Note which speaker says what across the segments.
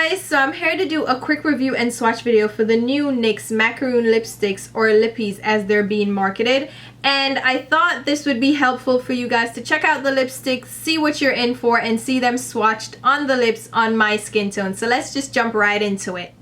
Speaker 1: guys, so I'm here to do a quick review and swatch video for the new NYX Macaron lipsticks, or Lippies as they're being marketed. And I thought this would be helpful for you guys to check out the lipsticks, see what you're in for, and see them swatched on the lips on my skin tone. So let's just jump right into it.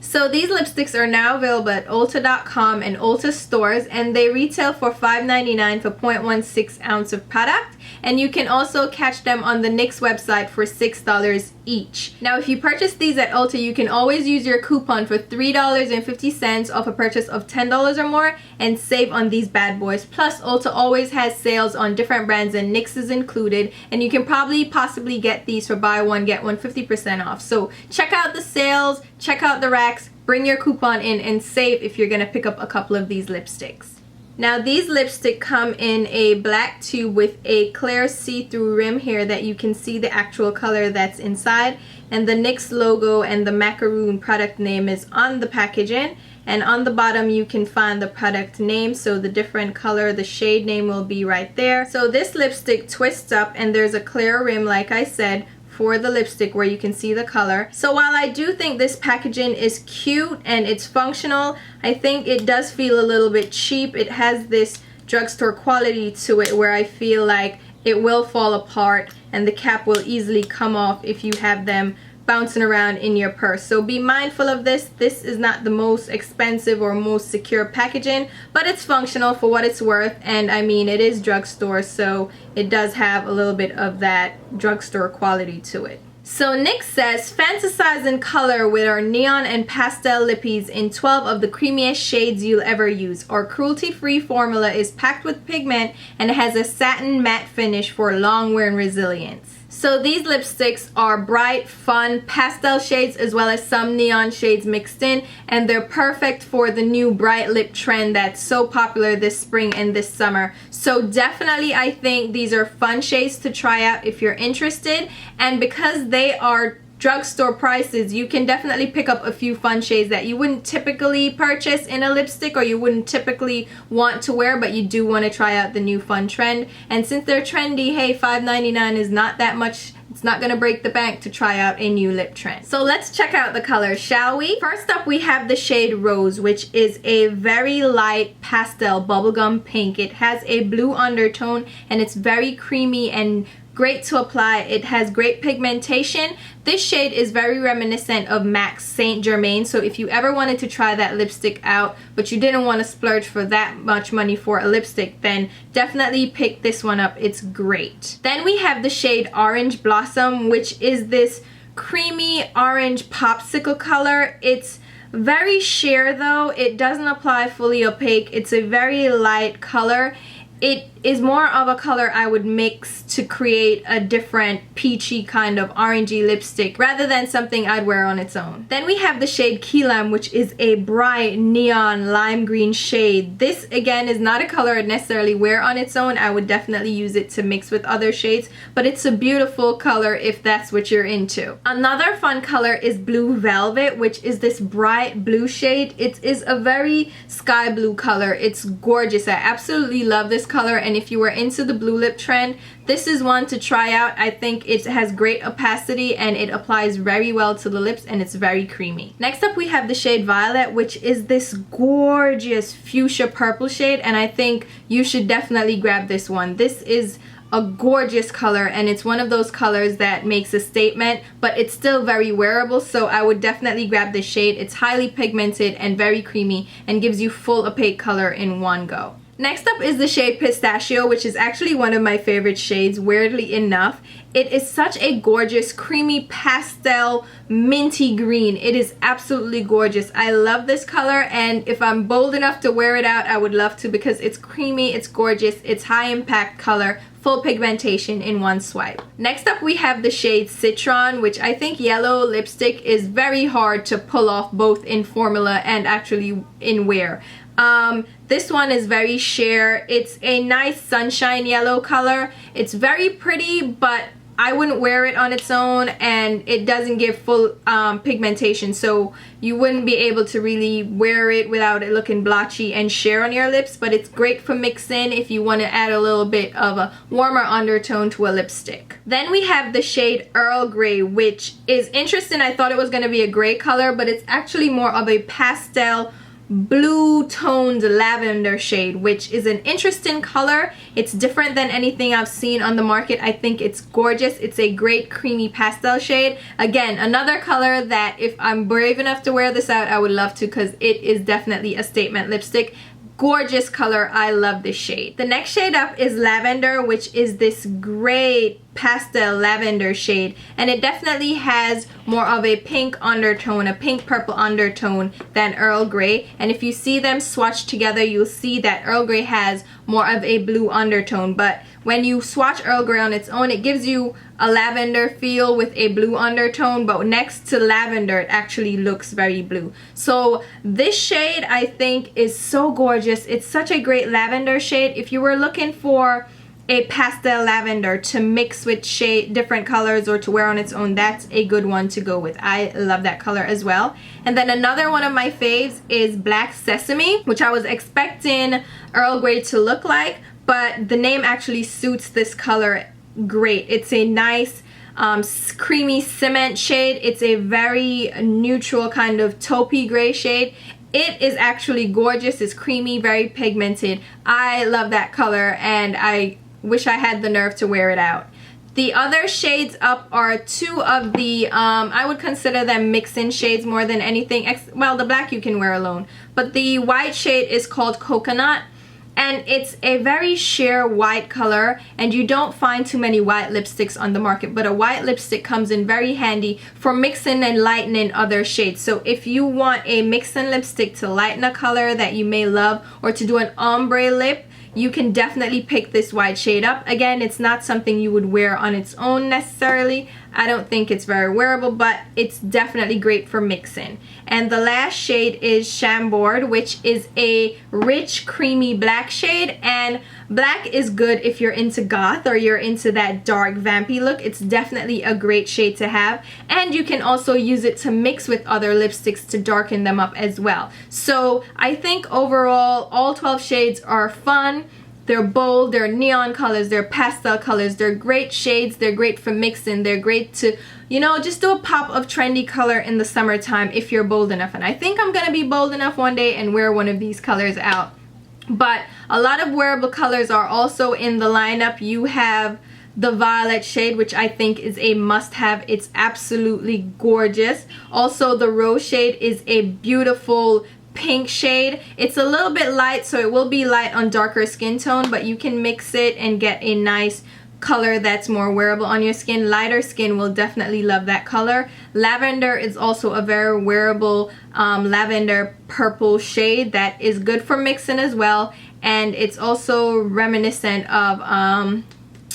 Speaker 1: So these lipsticks are now available at Ulta.com and Ulta stores, and they retail for $5.99 for 0.16 ounce of product, and you can also catch them on the NYX website for $6 each. Now if you purchase these at Ulta, you can always use your coupon for $3.50 off a purchase of $10 or more and save on these bad boys. Plus Ulta always has sales on different brands and NYX is included, and you can possibly get these for buy one get one 50% off. So check out the sales, check out the racks, bring your coupon in and save if you're gonna pick up a couple of these lipsticks. Now these lipsticks come in a black tube with a clear see-through rim here that you can see the actual color that's inside, and the NYX logo and the Macaron product name is on the packaging, and on the bottom you can find the product name, so the different color, the shade name will be right there. So this lipstick twists up and there's a clear rim, like I said, for the lipstick where you can see the color. So while I do think this packaging is cute and it's functional, I think it does feel a little bit cheap. It has this drugstore quality to it where I feel like it will fall apart and the cap will easily come off if you have them bouncing around in your purse. So be mindful of this. This is not the most expensive or most secure packaging, but it's functional for what it's worth, and I mean it is drugstore, so it does have a little bit of that drugstore quality to it. So NYX says, fantasize in color with our neon and pastel lippies in 12 of the creamiest shades you'll ever use. Our cruelty-free formula is packed with pigment and has a satin matte finish for long wear and resilience. So these lipsticks are bright, fun pastel shades as well as some neon shades mixed in, and they're perfect for the new bright lip trend that's so popular this spring and this summer. So definitely I think these are fun shades to try out if you're interested, and because they are drugstore prices, you can definitely pick up a few fun shades that you wouldn't typically purchase in a lipstick or you wouldn't typically want to wear, but you do want to try out the new fun trend. And since they're trendy, hey, $5.99 is not that much. It's not gonna break the bank to try out a new lip trend. So let's check out the colors, shall we? First up we have the shade Rose, which is a very light pastel bubblegum pink. It has a blue undertone and it's very creamy and great to apply. It has great pigmentation. This shade is very reminiscent of MAC's Saint Germain, so if you ever wanted to try that lipstick out but you didn't want to splurge for that much money for a lipstick, then definitely pick this one up. It's great. Then we have the shade Orange Blossom, which is this creamy orange popsicle color. It's very sheer though. It doesn't apply fully opaque. It's a very light color. It is more of a color I would mix to create a different peachy kind of orangey lipstick rather than something I'd wear on its own. Then we have the shade Key Lime, which is a bright neon lime green shade. This again is not a color I'd necessarily wear on its own. I would definitely use it to mix with other shades, but it's a beautiful color if that's what you're into. Another fun color is Blue Velvet, which is this bright blue shade. It is a very sky blue color. It's gorgeous. I absolutely love this color, and if you were into the blue lip trend, this is one to try out. I think it has great opacity and it applies very well to the lips and it's very creamy. Next up we have the shade Violet, which is this gorgeous fuchsia purple shade, and I think you should definitely grab this one. This is a gorgeous color and it's one of those colors that makes a statement, but it's still very wearable, so I would definitely grab this shade. It's highly pigmented and very creamy and gives you full opaque color in one go. Next up is the shade Pistachio, which is actually one of my favorite shades, weirdly enough. It is such a gorgeous creamy pastel minty green. It is absolutely gorgeous. I love this color, and if I'm bold enough to wear it out, I would love to, because it's creamy, it's gorgeous, it's high impact color, full pigmentation in one swipe. Next up we have the shade Citron, which I think yellow lipstick is very hard to pull off both in formula and actually in wear. This one is very sheer. It's a nice sunshine yellow color. It's very pretty, but I wouldn't wear it on its own, and it doesn't give full pigmentation, so you wouldn't be able to really wear it without it looking blotchy and sheer on your lips. But it's great for mixing if you want to add a little bit of a warmer undertone to a lipstick. Then we have the shade Earl Grey, which is interesting. I thought it was going to be a gray color, but it's actually more of a pastel blue toned lavender shade, which is an interesting color. It's different than anything I've seen on the market. I think it's gorgeous. It's a great creamy pastel shade. Again, another color that if I'm brave enough to wear this out, I would love to, because it is definitely a statement lipstick. Gorgeous color. I love this shade. The next shade up is Lavender, which is this great pastel lavender shade, and it definitely has more of a pink undertone, a pink purple undertone than Earl Grey. And if you see them swatched together, you'll see that Earl Grey has more of a blue undertone, but when you swatch Earl Grey on its own, it gives you a lavender feel with a blue undertone, but next to lavender it actually looks very blue. So this shade I think is so gorgeous. It's such a great lavender shade. If you were looking for a pastel lavender to mix with different colors or to wear on its own, that's a good one to go with. I love that color as well. And then another one of my faves is Black Sesame, which I was expecting Earl Grey to look like, but the name actually suits this color great. It's a nice creamy cement shade. It's a very neutral kind of taupey gray shade. It is actually gorgeous. It's creamy, very pigmented. I love that color, and I wish I had the nerve to wear it out. The other shades up are two of the, I would consider them mix-in shades more than anything. Well, the black you can wear alone, but the white shade is called Coconut, and it's a very sheer white color, and you don't find too many white lipsticks on the market, but a white lipstick comes in very handy for mixing and lightening other shades. So if you want a mix-in lipstick to lighten a color that you may love, or to do an ombre lip, you can definitely pick this white shade up. Again, it's not something you would wear on its own necessarily. I don't think it's very wearable, but it's definitely great for mixing. And the last shade is Chambord, which is a rich, creamy black shade. And black is good if you're into goth or you're into that dark, vampy look. It's definitely a great shade to have. And you can also use it to mix with other lipsticks to darken them up as well. So I think overall, all 12 shades are fun. They're bold, they're neon colors, they're pastel colors, they're great shades, they're great for mixing, they're great to, you know, just do a pop of trendy color in the summertime if you're bold enough. And I think I'm gonna be bold enough one day and wear one of these colors out. But a lot of wearable colors are also in the lineup. You have the violet shade, which I think is a must-have. It's absolutely gorgeous. Also, the rose shade is a beautiful pink shade. It's a little bit light, so it will be light on darker skin tone, but you can mix it and get a nice color that's more wearable on your skin. Lighter skin will definitely love that color. Lavender is also a very wearable lavender purple shade that is good for mixing as well, and it's also reminiscent of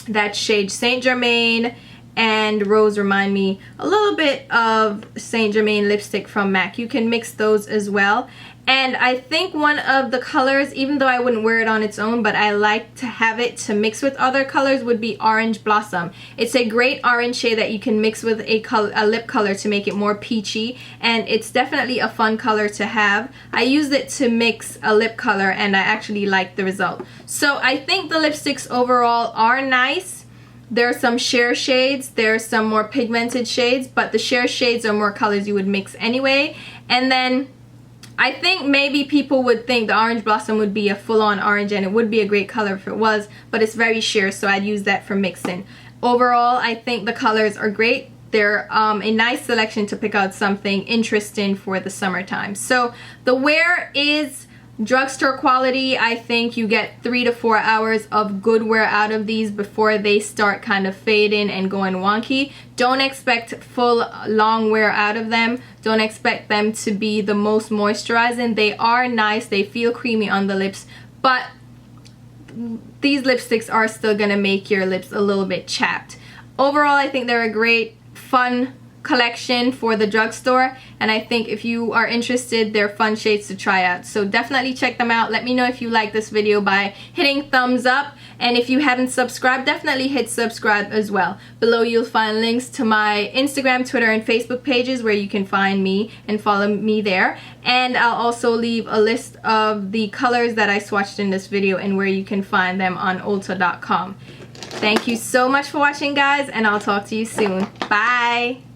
Speaker 1: that shade Saint Germain, and Rose remind me a little bit of Saint Germain lipstick from MAC. You can mix those as well. And I think one of the colors, even though I wouldn't wear it on its own, but I like to have it to mix with other colors, would be Orange Blossom. It's a great orange shade that you can mix with a lip color to make it more peachy, and it's definitely a fun color to have. I used it to mix a lip color and I actually liked the result. So I think the lipsticks overall are nice. There are some sheer shades, there are some more pigmented shades, but the sheer shades are more colors you would mix anyway. And then I think maybe people would think the Orange Blossom would be a full-on orange, and it would be a great color if it was, but it's very sheer, so I'd use that for mixing. Overall, I think the colors are great. They're a nice selection to pick out something interesting for the summertime. So the wear is drugstore quality. I think you get 3 to 4 hours of good wear out of these before they start kind of fading and going wonky. Don't expect full long wear out of them. Don't expect them to be the most moisturizing. They are nice, they feel creamy on the lips, but these lipsticks are still gonna make your lips a little bit chapped. Overall, I think they're a great, fun collection for the drugstore, and I think if you are interested, they're fun shades to try out. So definitely check them out. Let me know if you like this video by hitting thumbs up, and if you haven't subscribed, definitely hit subscribe as well. Below you'll find links to my Instagram, Twitter, and Facebook pages where you can find me and follow me there. And I'll also leave a list of the colors that I swatched in this video and where you can find them on Ulta.com. Thank you so much for watching, guys, and I'll talk to you soon. Bye!